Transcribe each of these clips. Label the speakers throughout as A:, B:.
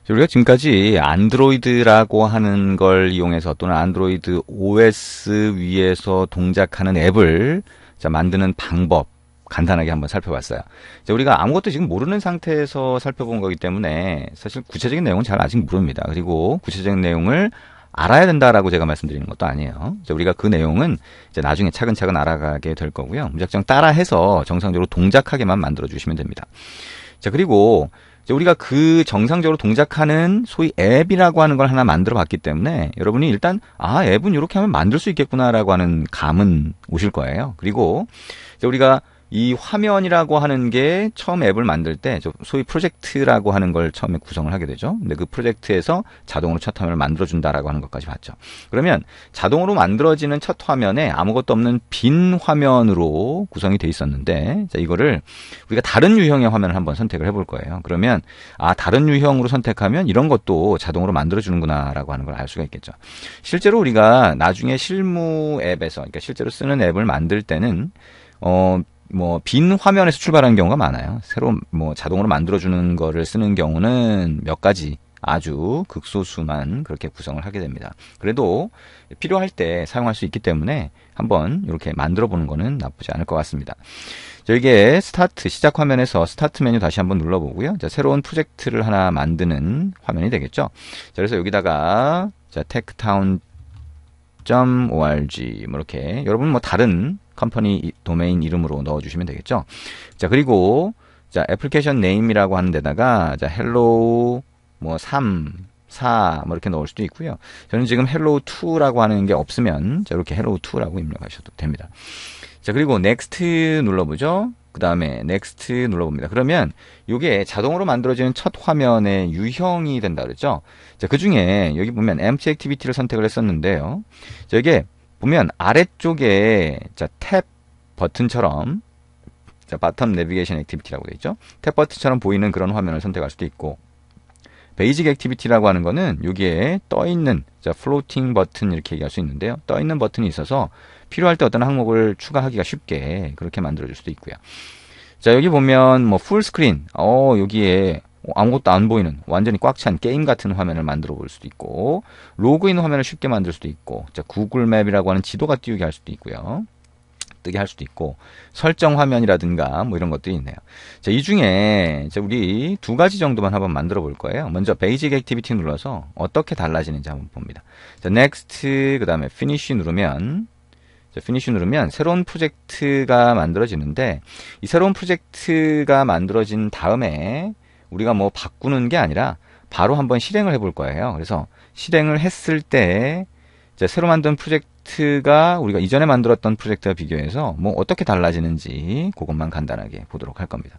A: 우리가 지금까지 안드로이드라고 하는 걸 이용해서 또는 안드로이드 OS 위에서 동작하는 앱을 만드는 방법 간단하게 한번 살펴봤어요. 우리가 아무것도 지금 모르는 상태에서 살펴본 거기 때문에 사실 구체적인 내용은 잘 아직 모릅니다. 그리고 구체적인 내용을 알아야 된다라고 제가 말씀드리는 것도 아니에요. 우리가 그 내용은 이제 나중에 차근차근 알아가게 될 거고요. 무작정 따라해서 정상적으로 동작하게만 만들어 주시면 됩니다. 그리고 우리가 그 정상적으로 동작하는 소위 앱이라고 하는 걸 하나 만들어 봤기 때문에 여러분이 일단 앱은 이렇게 하면 만들 수 있겠구나라고 하는 감은 오실 거예요. 그리고 우리가 이 화면이라고 하는 게 처음 앱을 만들 때 소위 프로젝트라고 하는 걸 처음에 구성을 하게 되죠. 근데 그 프로젝트에서 자동으로 첫 화면을 만들어준다라고 하는 것까지 봤죠. 그러면 자동으로 만들어지는 첫 화면에 아무것도 없는 빈 화면으로 구성이 돼 있었는데 이거를 우리가 다른 유형의 화면을 한번 선택을 해볼 거예요. 그러면 다른 유형으로 선택하면 이런 것도 자동으로 만들어주는구나라고 하는 걸 알 수가 있겠죠. 실제로 우리가 나중에 실무 앱에서 그러니까 실제로 쓰는 앱을 만들 때는 빈 화면에서 출발하는 경우가 많아요. 새로 자동으로 만들어주는 거를 쓰는 경우는 몇 가지 아주 극소수만 그렇게 구성을 하게 됩니다. 그래도 필요할 때 사용할 수 있기 때문에 한번 이렇게 만들어 보는 거는 나쁘지 않을 것 같습니다. 이게 스타트, 시작 화면에서 스타트 메뉴 다시 한번 눌러보고요. 새로운 프로젝트를 하나 만드는 화면이 되겠죠. 그래서 여기다가 techtown.org 이렇게 여러분 다른 컴퍼니 도메인 이름으로 넣어주시면 되겠죠. 그리고 애플리케이션 네임이라고 하는 데다가 헬로우 3, 4 이렇게 넣을 수도 있고요. 저는 지금 헬로우2라고 하는 게 없으면 이렇게 헬로우2라고 입력하셔도 됩니다. 그리고 넥스트 눌러보죠. 그 다음에 넥스트 눌러봅니다. 그러면 이게 자동으로 만들어지는 첫 화면의 유형이 된다 그랬죠. 그 중에 여기 보면 empty activity를 선택을 했었는데요. 이게 보면 아래쪽에 탭 버튼처럼 바텀 내비게이션 액티비티라고 되어 있죠. 탭 버튼처럼 보이는 그런 화면을 선택할 수도 있고 베이직 액티비티라고 하는 거는 여기에 떠있는 플로팅 버튼 이렇게 얘기할 수 있는데요. 떠있는 버튼이 있어서 필요할 때 어떤 항목을 추가하기가 쉽게 그렇게 만들어줄 수도 있고요. 여기 보면 풀스크린 여기에 아무것도 안 보이는 완전히 꽉 찬 게임 같은 화면을 만들어 볼 수도 있고 로그인 화면을 쉽게 만들 수도 있고 구글 맵이라고 하는 지도가 띄우게 할 수도 있고요. 뜨게 할 수도 있고 설정 화면이라든가 이런 것들이 있네요. 이 중에 우리 두 가지 정도만 한번 만들어 볼 거예요. 먼저 베이직 액티비티 눌러서 어떻게 달라지는지 한번 봅니다. 넥스트 그 다음에 피니쉬 누르면 새로운 프로젝트가 만들어지는데 이 새로운 프로젝트가 만들어진 다음에 우리가 바꾸는 게 아니라 바로 한번 실행을 해볼 거예요. 그래서 실행을 했을 때 새로 만든 프로젝트가 우리가 이전에 만들었던 프로젝트와 비교해서 어떻게 달라지는지 그것만 간단하게 보도록 할 겁니다.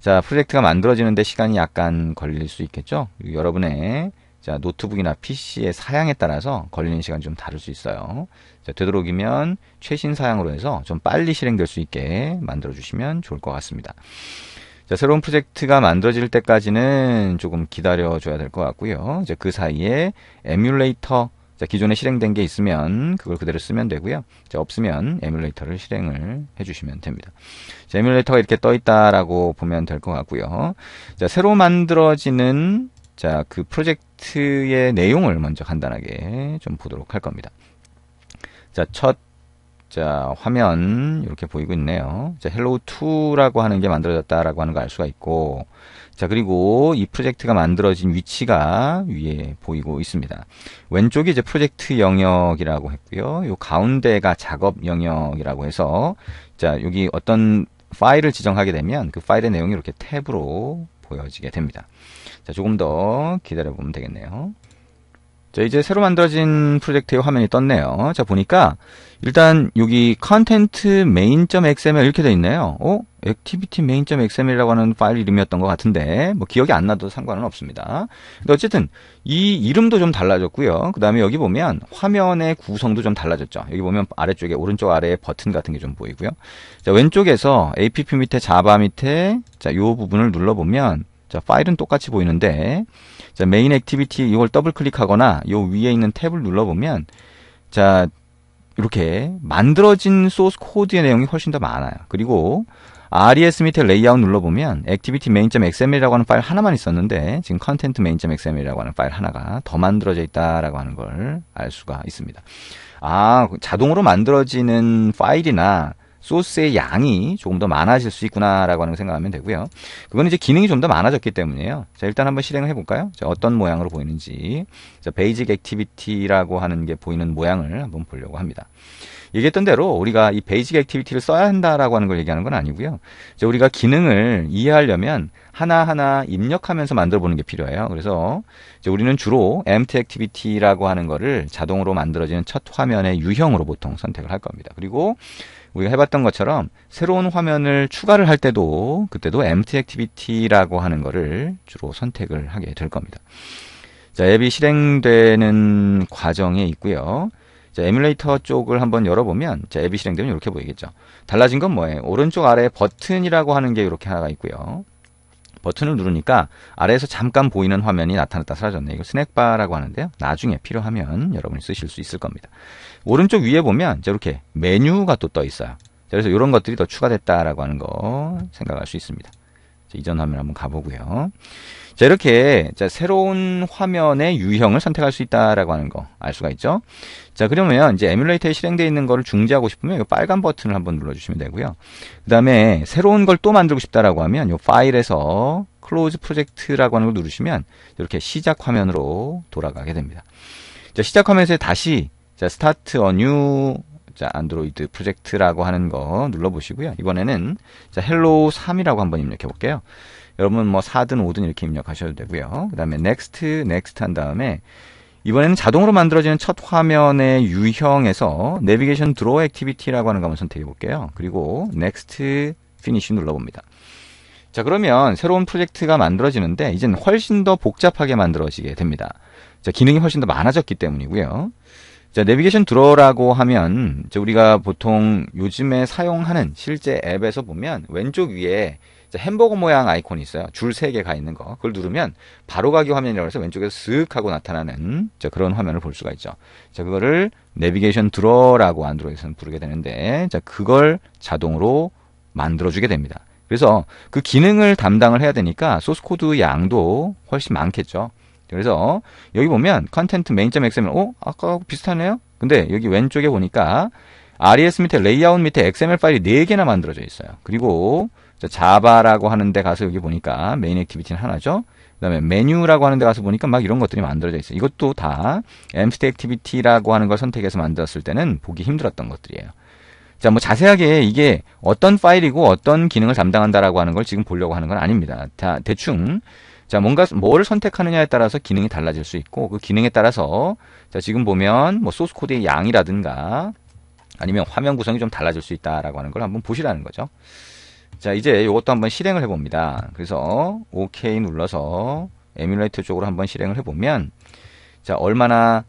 A: 프로젝트가 만들어지는데 시간이 약간 걸릴 수 있겠죠. 여러분의 노트북이나 PC의 사양에 따라서 걸리는 시간이 좀 다를 수 있어요. 되도록이면 최신 사양으로 해서 좀 빨리 실행될 수 있게 만들어 주시면 좋을 것 같습니다. 새로운 프로젝트가 만들어질 때까지는 조금 기다려 줘야 될 것 같고요. 그 사이에 에뮬레이터 기존에 실행된 게 있으면 그걸 그대로 쓰면 되고요. 없으면 에뮬레이터를 실행을 해주시면 됩니다. 에뮬레이터가 이렇게 떠 있다라고 보면 될 것 같고요. 새로 만들어지는 그 프로젝트의 내용을 먼저 간단하게 좀 보도록 할 겁니다. 첫 화면 이렇게 보이고 있네요. 헬로우2라고 하는 게 만들어졌다라고 하는 걸 알 수가 있고 그리고 이 프로젝트가 만들어진 위치가 위에 보이고 있습니다. 왼쪽이 프로젝트 영역이라고 했고요. 요 가운데가 작업 영역이라고 해서 여기 어떤 파일을 지정하게 되면 그 파일의 내용이 이렇게 탭으로 보여지게 됩니다. 조금 더 기다려 보면 되겠네요. 이제 새로 만들어진 프로젝트의 화면이 떴네요. 보니까 일단 여기 content main.xml 이렇게 돼 있네요. activity main.xml이라고 하는 파일 이름이었던 것 같은데 기억이 안 나도 상관은 없습니다. 근데 어쨌든 이 이름도 좀 달라졌고요. 그 다음에 여기 보면 화면의 구성도 좀 달라졌죠. 여기 보면 아래쪽에 오른쪽 아래에 버튼 같은 게 좀 보이고요. 왼쪽에서 app 밑에 자바 밑에 요 부분을 눌러보면 파일은 똑같이 보이는데 메인 액티비티 이걸 더블 클릭하거나 요 위에 있는 탭을 눌러보면 이렇게 만들어진 소스 코드의 내용이 훨씬 더 많아요. 그리고 res 밑에 레이아웃 눌러보면 activity main.xml이라고 하는 파일 하나만 있었는데 지금 content main.xml이라고 하는 파일 하나가 더 만들어져 있다라고 하는 걸 알 수가 있습니다. 자동으로 만들어지는 파일이나 소스의 양이 조금 더 많아질 수 있구나라고 하는 걸 생각하면 되고요. 그건 이제 기능이 좀 더 많아졌기 때문이에요. 자, 일단 한번 실행을 해볼까요? 자, 어떤 모양으로 보이는지. 자, 베이직 액티비티라고 하는 게 보이는 모양을 한번 보려고 합니다. 얘기했던 대로 우리가 이 베이직 액티비티를 써야 한다라고 하는 걸 얘기하는 건 아니고요. 자, 우리가 기능을 이해하려면 하나하나 입력하면서 만들어 보는 게 필요해요. 그래서 이제 우리는 주로 empty activity라고 하는 거를 자동으로 만들어지는 첫 화면의 유형으로 보통 선택을 할 겁니다. 그리고 우리가 해봤던 것처럼 새로운 화면을 추가를 할 때도 그때도 empty activity라고 하는 거를 주로 선택을 하게 될 겁니다. 자, 앱이 실행되는 과정에 있고요. 자, 에뮬레이터 쪽을 한번 열어보면 자, 앱이 실행되면 이렇게 보이겠죠. 달라진 건 뭐예요? 오른쪽 아래에 버튼이라고 하는 게 이렇게 하나가 있고요. 버튼을 누르니까 아래에서 잠깐 보이는 화면이 나타났다 사라졌네. 이거 스낵바라고 하는데요. 나중에 필요하면 여러분이 쓰실 수 있을 겁니다. 오른쪽 위에 보면 이렇게 메뉴가 또 떠 있어요. 그래서 이런 것들이 더 추가됐다라고 하는 거 생각할 수 있습니다. 자, 이전 화면 한번 가보고요. 자, 이렇게 새로운 화면의 유형을 선택할 수 있다라고 하는 거 알 수가 있죠. 자, 그러면 이제 에뮬레이터에 실행되어 있는 거를 중지하고 싶으면 이 빨간 버튼을 한번 눌러주시면 되고요. 그 다음에 새로운 걸 또 만들고 싶다라고 하면 이 파일에서 Close Project라고 하는 걸 누르시면 이렇게 시작 화면으로 돌아가게 됩니다. 자, 시작 화면에서 다시 Start a New 안드로이드 프로젝트라고 하는 거 눌러보시고요. 이번에는 헬로우 3이라고 한번 입력해 볼게요. 여러분 뭐 4든 5든 이렇게 입력하셔도 되고요. 그 다음에 Next 한 다음에 이번에는 자동으로 만들어지는 첫 화면의 유형에서 내비게이션 드로우 액티비티라고 하는 거 한번 선택해 볼게요. 그리고 Next Finish 눌러봅니다. 자, 그러면 새로운 프로젝트가 만들어지는데 이제는 훨씬 더 복잡하게 만들어지게 됩니다. 자, 기능이 훨씬 더 많아졌기 때문이고요. 자, 내비게이션 드로우라고 하면 우리가 보통 요즘에 사용하는 실제 앱에서 보면 왼쪽 위에 햄버거 모양 아이콘이 있어요. 줄 3개 가 있는 거. 그걸 누르면 바로가기 화면이라고 해서 왼쪽에서 쓱 하고 나타나는 그런 화면을 볼 수가 있죠. 자, 그거를 내비게이션 드로우라고 안드로이드에서는 부르게 되는데 그걸 자동으로 만들어주게 됩니다. 그래서 그 기능을 담당을 해야 되니까 소스 코드 양도 훨씬 많겠죠. 그래서 여기 보면 컨텐트 main.xml 아까 비슷하네요. 근데 여기 왼쪽에 보니까 res 밑에 레이아웃 밑에 xml 파일이 4개나 만들어져 있어요. 그리고 자바라고 하는 데 가서 여기 보니까 메인 액티비티는 하나죠. 그 다음에 메뉴라고 하는 데 가서 보니까 막 이런 것들이 만들어져 있어요. 이것도 다 empty activity라고 하는 걸 선택해서 만들었을 때는 보기 힘들었던 것들이에요. 자, 뭐 자세하게 이게 어떤 파일이고 어떤 기능을 담당한다라고 하는 걸 지금 보려고 하는 건 아닙니다. 다 대충 자, 뭐를 선택하느냐에 따라서 기능이 달라질 수 있고 그 기능에 따라서 자, 지금 보면 뭐 소스 코드의 양이라든가 아니면 화면 구성이 좀 달라질 수 있다라고 하는 걸 한번 보시라는 거죠. 자, 이제 이것도 한번 실행을 해봅니다. 그래서 OK 눌러서 에뮬레이터 쪽으로 한번 실행을 해보면 자, 얼마나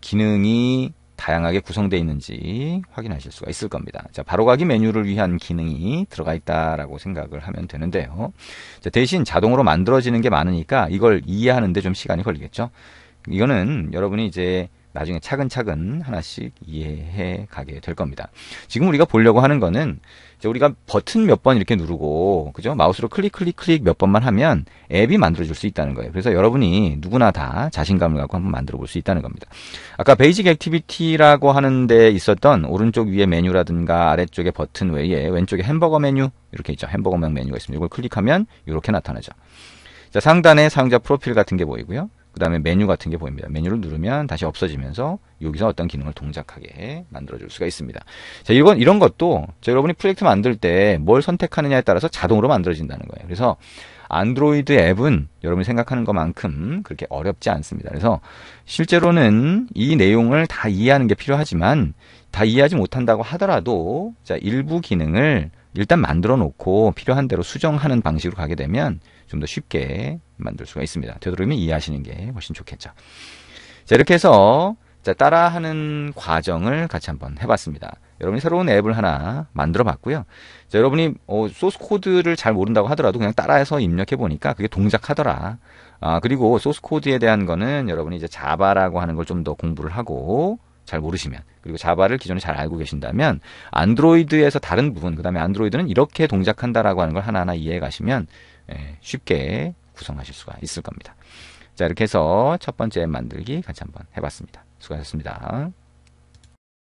A: 기능이 다양하게 구성되어 있는지 확인하실 수가 있을 겁니다. 자, 바로가기 메뉴를 위한 기능이 들어가 있다라고 생각을 하면 되는데요. 자, 대신 자동으로 만들어지는 게 많으니까 이걸 이해하는데 좀 시간이 걸리겠죠. 이거는 여러분이 이제 나중에 차근차근 하나씩 이해해 가게 될 겁니다. 지금 우리가 보려고 하는 거는 우리가 버튼 몇 번 이렇게 누르고 그죠? 마우스로 클릭 몇 번만 하면 앱이 만들어질 수 있다는 거예요. 그래서 여러분이 누구나 다 자신감을 갖고 한번 만들어 볼 수 있다는 겁니다. 아까 베이직 액티비티라고 하는데 있었던 오른쪽 위에 메뉴라든가 아래쪽에 버튼 외에 왼쪽에 햄버거 메뉴 이렇게 있죠. 햄버거명 메뉴가 있습니다. 이걸 클릭하면 이렇게 나타나죠. 자, 상단에 사용자 프로필 같은 게 보이고요. 그 다음에 메뉴 같은 게 보입니다. 메뉴를 누르면 다시 없어지면서 여기서 어떤 기능을 동작하게 만들어줄 수가 있습니다. 자, 이런 것도 여러분이 프로젝트 만들 때 뭘 선택하느냐에 따라서 자동으로 만들어진다는 거예요. 그래서 안드로이드 앱은 여러분이 생각하는 것만큼 그렇게 어렵지 않습니다. 그래서 실제로는 이 내용을 다 이해하는 게 필요하지만 다 이해하지 못한다고 하더라도 일부 기능을 일단 만들어 놓고 필요한 대로 수정하는 방식으로 가게 되면 좀 더 쉽게 만들 수가 있습니다. 되도록이면 이해하시는 게 훨씬 좋겠죠. 자, 이렇게 해서 따라하는 과정을 같이 한번 해봤습니다. 여러분이 새로운 앱을 하나 만들어 봤고요. 자, 여러분이 소스 코드를 잘 모른다고 하더라도 그냥 따라해서 입력해 보니까 그게 동작하더라. 그리고 소스 코드에 대한 거는 여러분이 이제 자바라고 하는 걸 좀 더 공부를 하고 잘 모르시면, 그리고 자바를 기존에 잘 알고 계신다면 안드로이드에서 다른 부분, 그 다음에 안드로이드는 이렇게 동작한다라고 하는 걸 하나하나 이해해 가시면 쉽게 구성하실 수가 있을 겁니다. 자, 이렇게 해서 첫 번째 앱 만들기 같이 한번 해봤습니다. 수고하셨습니다.